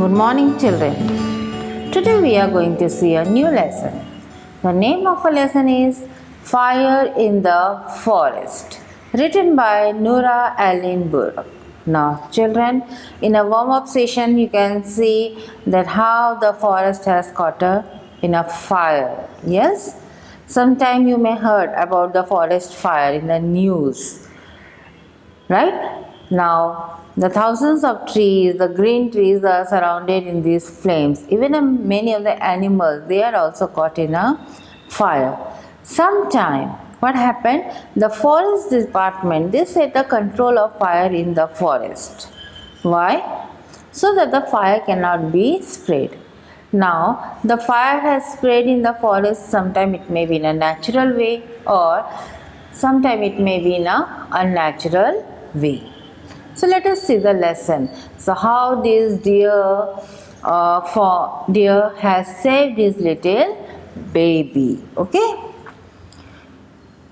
Good morning, children. Today we are going to see a new lesson. The name of a lesson is Fire in the Forest, written by Noura Alin Burke. Now, children, in a warm-up session, you can see that how the forest has caught in a fire. Yes, sometime you may heard about the forest fire in the news, right? Now, the thousands of trees, the green trees are surrounded in these flames. Even many of the animals, they are also caught in a fire. Sometime, what happened? The forest department, they set the control of fire in the forest. Why? So that the fire cannot be spread. Now, the fire has spread in the forest. Sometime it may be in a natural way, or sometime it may be in a unnatural way. So let us see the lesson. So how this deer has saved his little baby. Okay.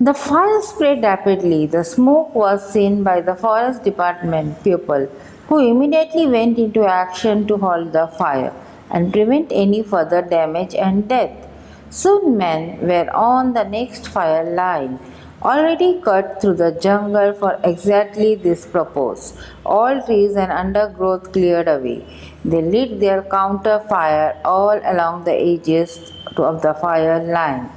The fire spread rapidly. The smoke was seen by the forest department people, who immediately went into action to halt the fire and prevent any further damage and death. Soon men were on the next fire line, already cut through the jungle for exactly this purpose. All trees and undergrowth cleared away. They lit their counter fire all along the edges of the fire line.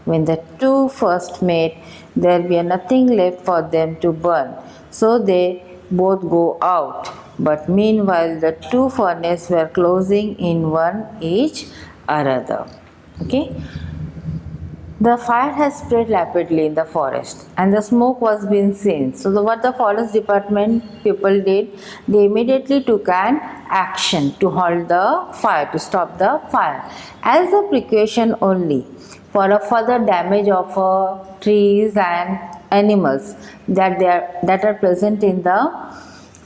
When the two first met, there be nothing left for them to burn, so they both go out. But meanwhile, the two furnaces were closing in one each another. Okay. The fire has spread rapidly in the forest and the smoke was being seen. So what the forest department people did, they immediately took an action to halt the fire, to stop the fire, as a precaution only for a further damage of trees and animals that are present in the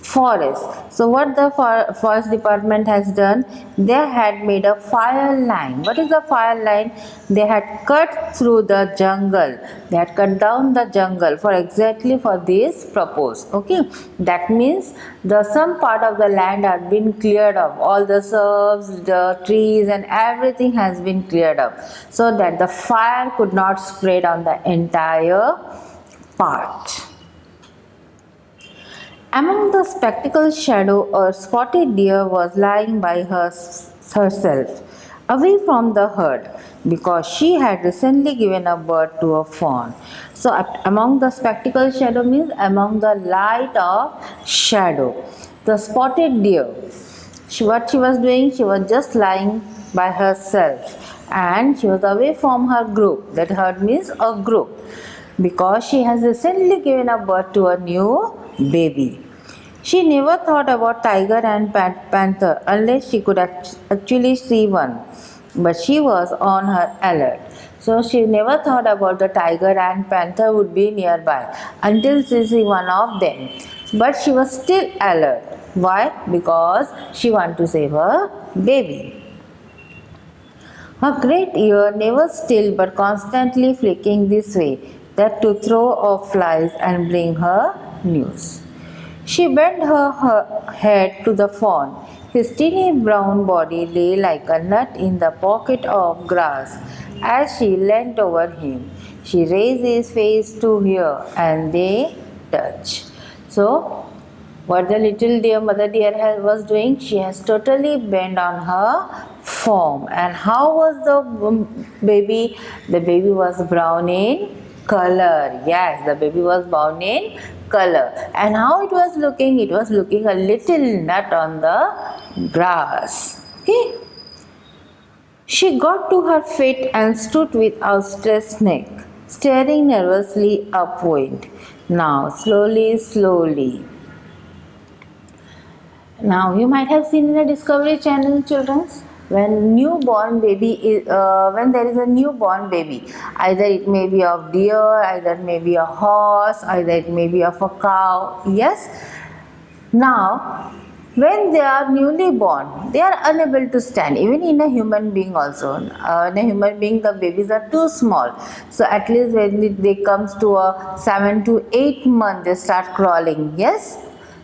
forest. So what the forest department has done, they had made a fire line. What is the fire line? They had cut through the jungle. They had cut down the jungle for exactly for this purpose. Okay, that means some part of the land had been cleared up. All the shrubs, the trees and everything has been cleared up, so that the fire could not spread on the entire part. Among the spectacled shadow, a spotted deer was lying by herself, away from the herd, because she had recently given a birth to a fawn. So, among the spectacled shadow means among the light of shadow. The spotted deer, what she was doing, she was just lying by herself, and she was away from her group. That herd means a group, because she has recently given a birth to a new baby. She never thought about tiger and panther unless she could actually see one, but she was on her alert. So she never thought about the tiger and panther would be nearby until she see one of them. But she was still alert. Why? Because she wanted to save her baby. Her great ear never still but constantly flicking this way, that to throw off flies and bring her news. She bent her head to the fawn. His teeny brown body lay like a nut in the pocket of grass. As she leant over him, she raised his face to hear, and they touched. So, what the little deer, mother deer was doing, she has totally bent on her form. And how was the baby? The baby was brown in color. Yes, the baby was brown in color. And how it was looking? It was looking a little nut on the grass. Okay. She got to her feet and stood with outstretched neck, staring nervously upward. Now, slowly. Now, you might have seen in the Discovery Channel, children, when there is a newborn baby, either it may be of deer, either it may be a horse, either it may be of a cow. Yes. Now, when they are newly born, they are unable to stand. Even in a human being also. In a human being, the babies are too small. So at least when they comes to a 7 to 8 months, they start crawling. Yes.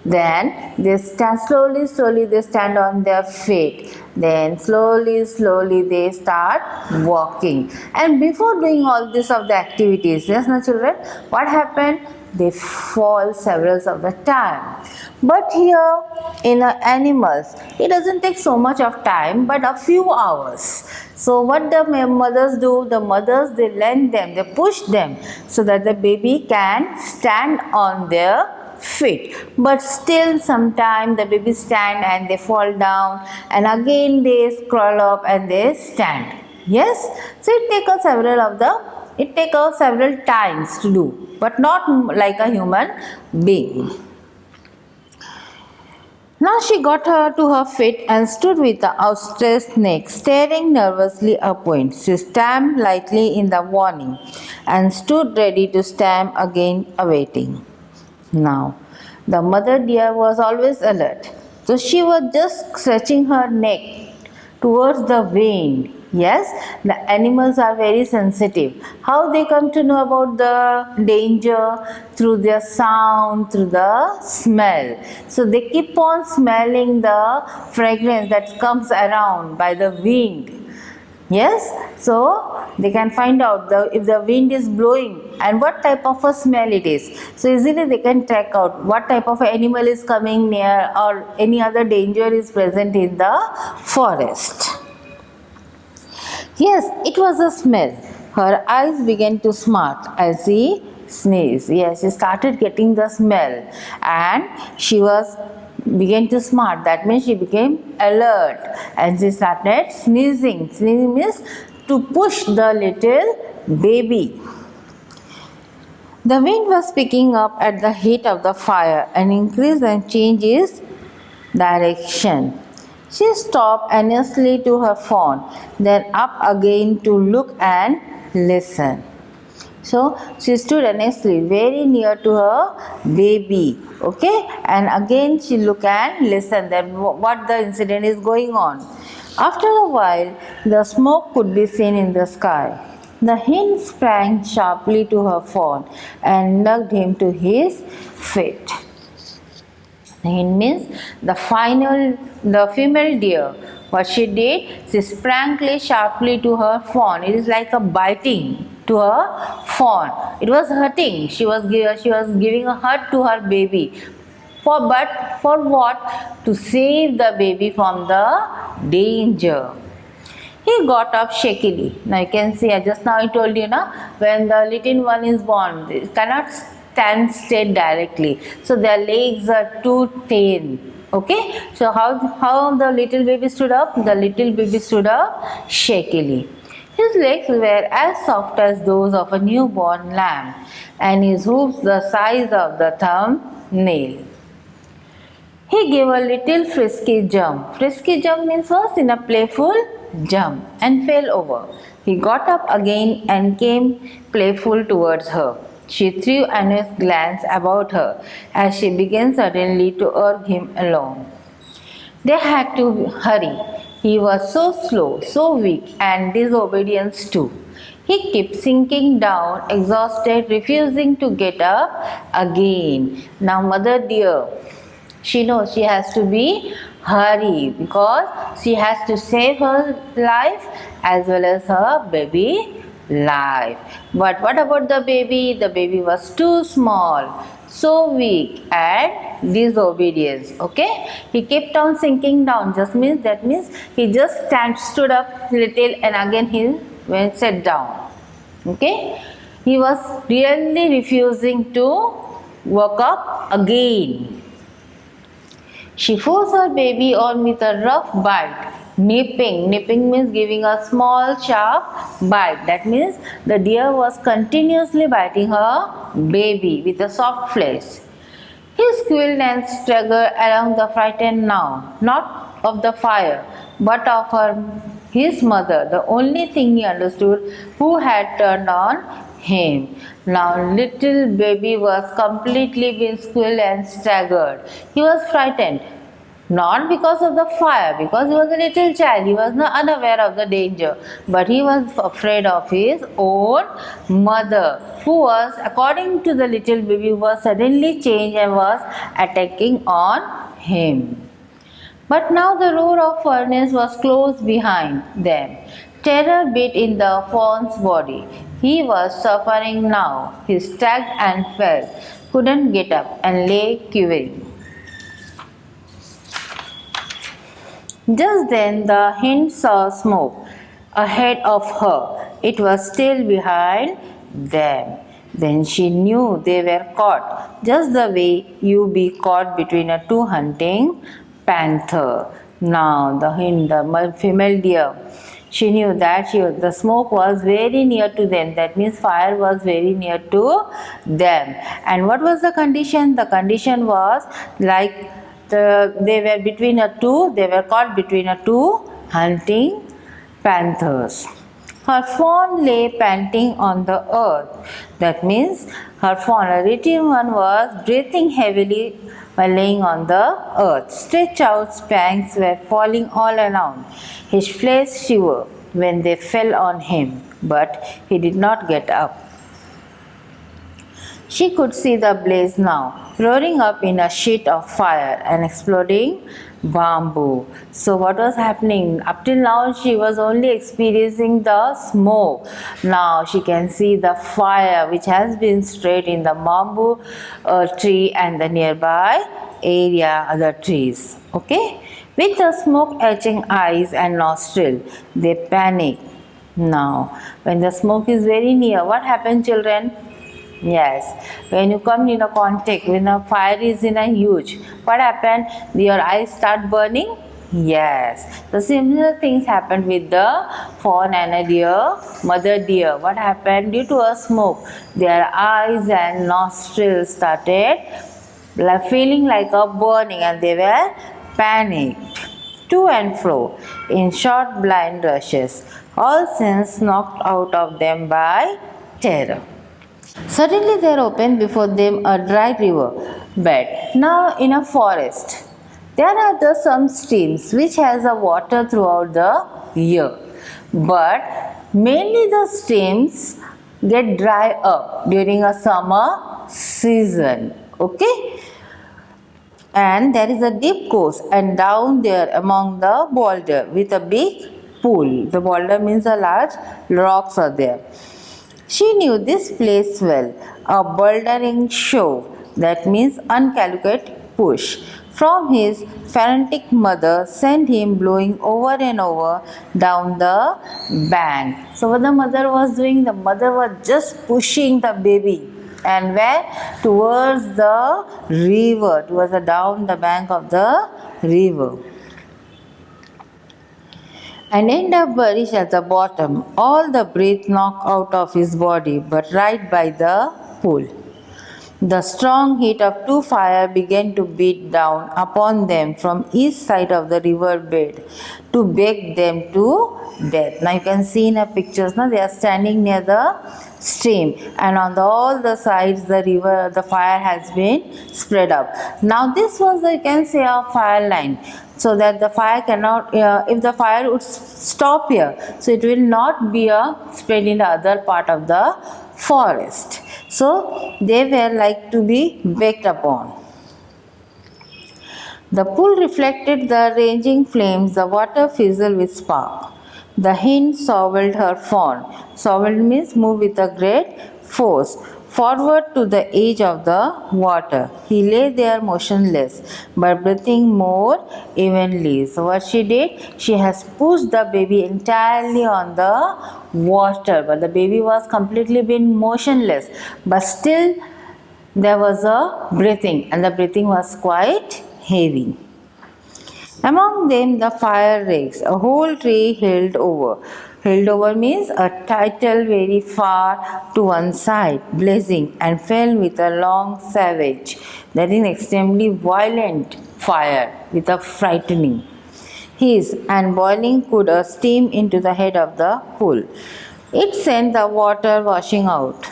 Then they stand slowly they stand on their feet. Then slowly they start walking. And before doing all this of the activities, yes, now children, what happened? They fall several of the time. But here in animals, it doesn't take so much of time, but a few hours. So what the mothers do? The mothers, they lend them, they push them so that the baby can stand on their feet. But still sometime the baby stand and they fall down, and again they scroll up and they stand. Yes, so it takes several times to do, but not like a human being. Now she got her to her feet and stood with the outstretched neck, staring nervously upward. She stamped lightly in the warning and stood ready to stamp again, awaiting. Now, the mother deer was always alert, so she was just stretching her neck towards the wind. Yes, the animals are very sensitive. How they come to know about the danger? Through their sound, through the smell. So they keep on smelling the fragrance that comes around by the wind. Yes, so they can find out if the wind is blowing and what type of a smell it is. So easily they can track out what type of animal is coming near or any other danger is present in the forest. Yes, it was a smell. Her eyes began to smart as she sneezed. Yes, she started getting the smell and she began to smart. That means she became alert and she started sneezing. Sneezing means to push the little baby. The wind was picking up at the heat of the fire and increased and changed its direction. She stopped earnestly to her fawn, then up again to look and listen. So she stood earnestly very near to her baby, okay, and again she looked and listened that what the incident is going on. After a while, the smoke could be seen in the sky. The hen sprang sharply to her fawn and nudged him to his feet. The hen means the female deer. What she did, she sprang sharply to her fawn. It is like a biting to her fawn. It was hurting. She was giving a hurt to her baby. But for what? To save the baby from the danger. He got up shakily. Now you can see, just now I told you, when the little one is born, they cannot stand straight directly. So their legs are too thin. Okay, so how the little baby stood up? The little baby stood up shakily. His legs were as soft as those of a newborn lamb, and his hoofs the size of the thumbnail. He gave a little frisky jump. Frisky jump means was in a playful jump and fell over. He got up again and came playful towards her. She threw an honest glance about her as she began suddenly to urge him along. They had to hurry. He was so slow, so weak, and disobedient too. He kept sinking down, exhausted, refusing to get up again. Now, mother dear, she knows she has to be hurry because she has to save her life as well as her baby life. But what about the baby? The baby was too small, so weak and disobedience. Okay, he kept on sinking down. That means he just stood up little and again he went sat down. Okay, he was really refusing to walk up again. She forced her baby on with a rough bite. Nipping. Nipping means giving a small sharp bite. That means the deer was continuously biting her baby with a soft flesh. He squealed and struggled along the frightened now, not of the fire, but of his mother, the only thing he understood, who had turned on him. Now little baby was completely been squealed and staggered. He was frightened. Not because of the fire, because he was a little child, he was not unaware of the danger, but he was afraid of his own mother, who was, according to the little baby, was suddenly changed and was attacking on him. But now the roar of furnace was close behind them. Terror beat in the fawn's body. He was suffering now. He staggered and fell, couldn't get up, and lay quivering. Just then the hen saw smoke ahead of her. It was still behind them. Then she knew they were caught, just the way you be caught between a two hunting panther. Now the hen, the female deer, she knew that the smoke was very near to them. That means fire was very near to them. And what was the condition? The condition was like they were caught between two hunting panthers. Her fawn lay panting on the earth. That means her fawn, a little one, was breathing heavily while laying on the earth. Stretched out spanks were falling all around. His flesh shivered when they fell on him, but he did not get up. She could see the blaze now, roaring up in a sheet of fire and exploding bamboo. So what was happening? Up till now she was only experiencing the smoke. Now she can see the fire which has been spread in the bamboo tree and the nearby area, other trees. Okay? With the smoke etching eyes and nostril, they panic. Now, when the smoke is very near, what happens, children? Yes, when you come in a contact, when the fire is in a huge, what happened? Your eyes start burning? Yes, the similar things happened with the fawn and a deer, mother deer. What happened? Due to a smoke, their eyes and nostrils started feeling like a burning, and they were panicked. To and fro, in short blind rushes, all sense knocked out of them by terror. Suddenly there opened before them a dry river bed, now in a forest. There are some streams which has a water throughout the year, but mainly the streams get dry up during a summer season. Okay? And there is a deep course, and down there among the boulder with a big pool. The boulder means a large rocks are there. She knew this place well, a bouldering shove, that means uncalculate push. From his frantic mother sent him blowing over and over down the bank. So what the mother was doing? The mother was just pushing the baby, and where? Towards the river, towards down the bank of the river, and end up buried at the bottom, all the breath knocked out of his body, but right by the pool. The strong heat of two fires began to beat down upon them from each side of the river bed to bake them to death. Now you can see in the pictures, now they are standing near the stream, and on all the sides the fire has been spread up. Now this was, you can say, a fire line, so that the fire cannot, if the fire would stop here, so it will not be spread in the other part of the forest. So they were like to be baked upon. The pool reflected the raging flames, the water fizzled with spark. The hen sowelled her fawn. Sowelled means move with a great force forward to the edge of the water. He lay there motionless, but breathing more evenly. So what she did? She has pushed the baby entirely on the water, but the baby was completely been motionless, but still there was a breathing, and the breathing was quite heavy. Among them the fire rakes, a whole tree held over. Held over means a title very far to one side, blazing, and fell with a long savage, that is extremely violent fire with a frightening hiss, and boiling could steam into the head of the pool. It sent the water washing out.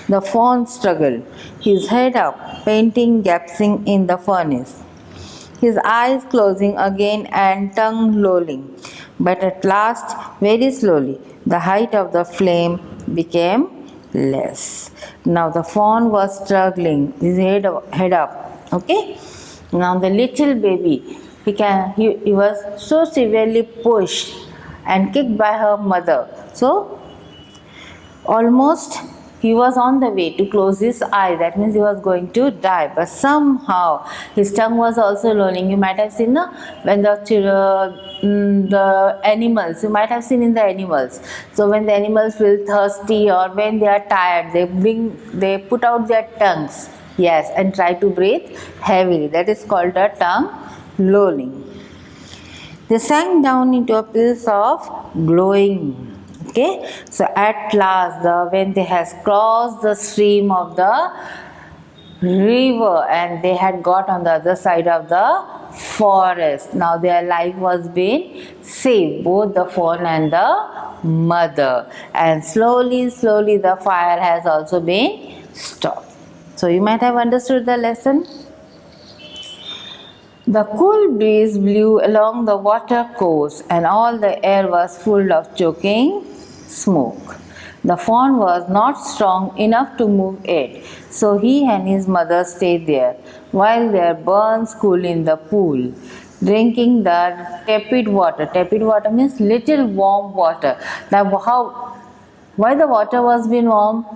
The fawn struggled, his head up, panting, gasping in the furnace. his eyes closing again and tongue lolling. But at last, very slowly, the height of the flame became less. Now the fawn was struggling, his head up. Okay? Now the little baby, he was so severely pushed and kicked by her mother. So almost he was on the way to close his eye. That means he was going to die. But somehow his tongue was also lolling. You might have seen when the animals. You might have seen in the animals. So when the animals feel thirsty or when they are tired, they put out their tongues. Yes, and try to breathe heavily. That is called a tongue lolling. They sank down into a place of glowing. Okay, so at last, when they has crossed the stream of the river and they had got on the other side of the forest, now their life was being saved, both the fawn and the mother. And slowly, slowly, the fire has also been stopped. So you might have understood the lesson. The cool breeze blew along the water course and all the air was full of choking smoke. The fawn was not strong enough to move it, so he and his mother stayed there while their burns cooled in the pool, drinking the tepid water. Tepid water means little warm water. Now why the water was being warm?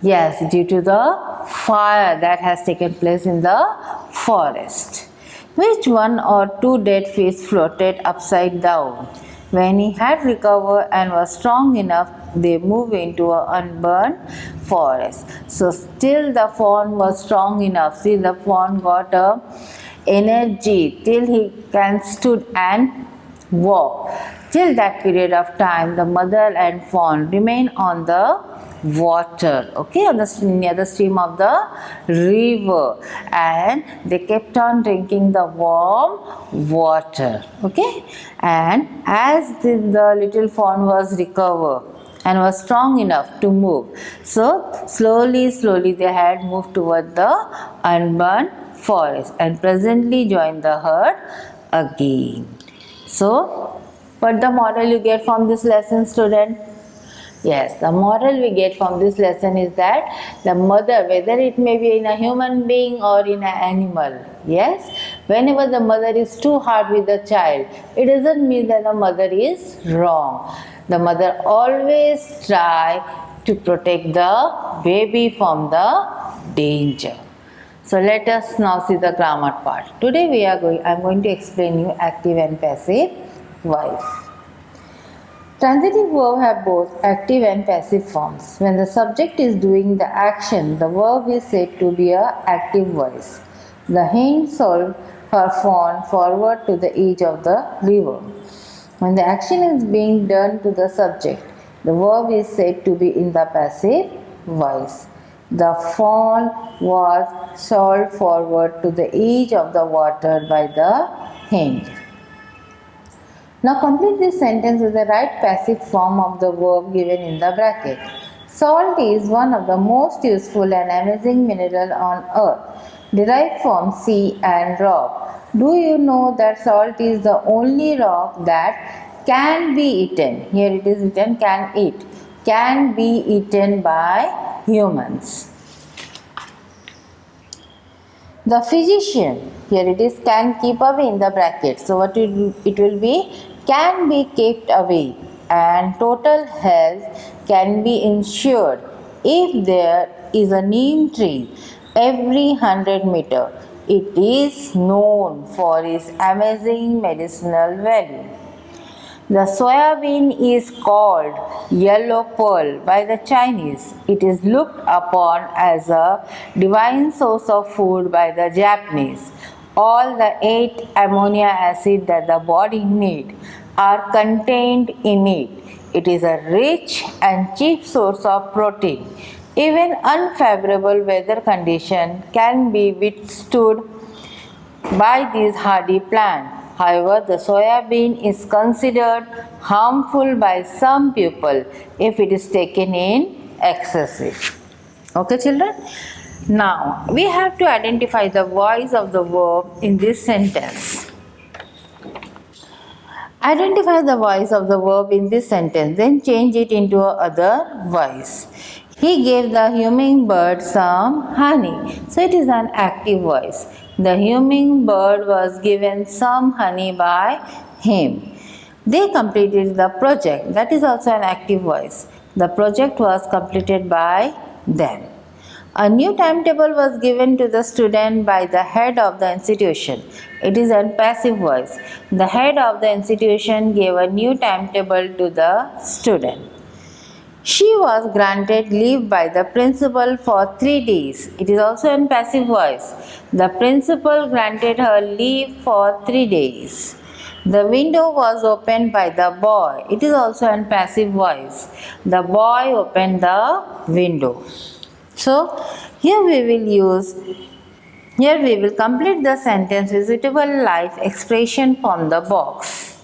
Yes, due to the fire that has taken place in the forest. Which one or two dead fish floated upside down. When he had recovered and was strong enough, they moved into an unburned forest. So still the fawn was strong enough. See, the fawn got energy till he can stood and walk. Till that period of time, the mother and fawn remained on the water, okay, near the stream of the river, and they kept on drinking the warm water, okay. And as the little fawn was recovered and was strong enough to move, so slowly they had moved toward the unburned forest and presently joined the herd again. So what the moral you get from this lesson, student? Yes, the moral we get from this lesson is that the mother, whether it may be in a human being or in an animal, yes, whenever the mother is too hard with the child, it doesn't mean that the mother is wrong. The mother always try to protect the baby from the danger. So let us now see the grammar part. Today I am going to explain you active and passive voice. Transitive verbs have both active and passive forms. When the subject is doing the action, the verb is said to be an active voice. The hen sold her fawn forward to the edge of the river. When the action is being done to the subject, the verb is said to be in the passive voice. The fawn was sold forward to the edge of the water by the hen. Now complete this sentence with the right passive form of the verb given in the bracket. Salt is one of the most useful and amazing minerals on earth, derived from sea and rock. Do you know that salt is the only rock that can be eaten? Here it is written can eat. Can be eaten by humans. The physician, here it is can keep away in the bracket. So what it will be? Can be kept away, and total health can be ensured if there is a neem tree every 100 meters. It is known for its amazing medicinal value. The soybean is called yellow pearl by the Chinese. It is looked upon as a divine source of food by the Japanese. All the 8 amino acids that the body needs are contained in it. It is a rich and cheap source of protein. Even unfavorable weather conditions can be withstood by this hardy plant. However, the soybean is considered harmful by some people if it is taken in excessive. Okay, children? Now, we have to identify the voice of the verb in this sentence. Identify the voice of the verb in this sentence, then change it into other voice. He gave the hummingbird some honey. So it is an active voice. The hummingbird was given some honey by him. They completed the project. That is also an active voice. The project was completed by them. A new timetable was given to the student by the head of the institution. It is a passive voice. The head of the institution gave a new timetable to the student. She was granted leave by the principal for 3 days. It is also in passive voice. The principal granted her leave for 3 days. The window was opened by the boy. It is also in passive voice. The boy opened the window. So, here we will complete the sentence with suitable life expression from the box.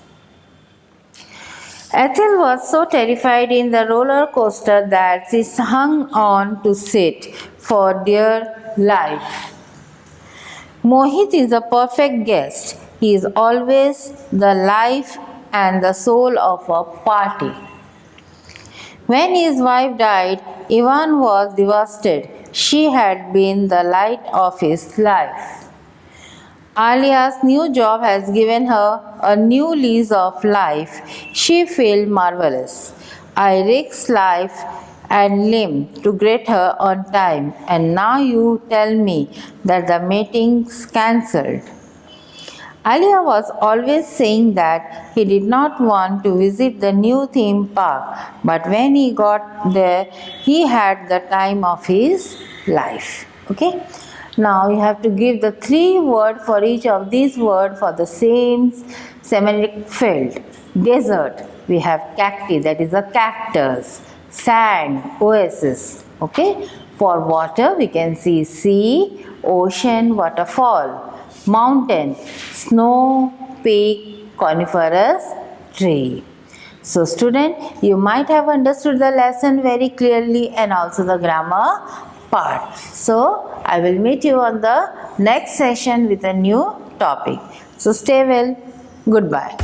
Ethel was so terrified in the roller coaster that she hung on to sit for dear life. Mohit is a perfect guest. He is always the life and the soul of a party. When his wife died, Ivan was devastated. She had been the light of his life. Alia's new job has given her a new lease of life. She felt marvelous. I risked life and limb to get her on time, and now you tell me that the meeting's cancelled. Alia was always saying that he did not want to visit the new theme park, but when he got there, he had the time of his life. Okay? Now you have to give the 3 words for each of these words for the same semantic field. Desert, we have cacti, that is a cactus. Sand, oasis. Okay? For water, we can see sea, ocean, waterfall. Mountain, snow, peak, coniferous tree. So student, you might have understood the lesson very clearly and also the grammar part. So I will meet you on the next session with a new topic. So stay well. Goodbye.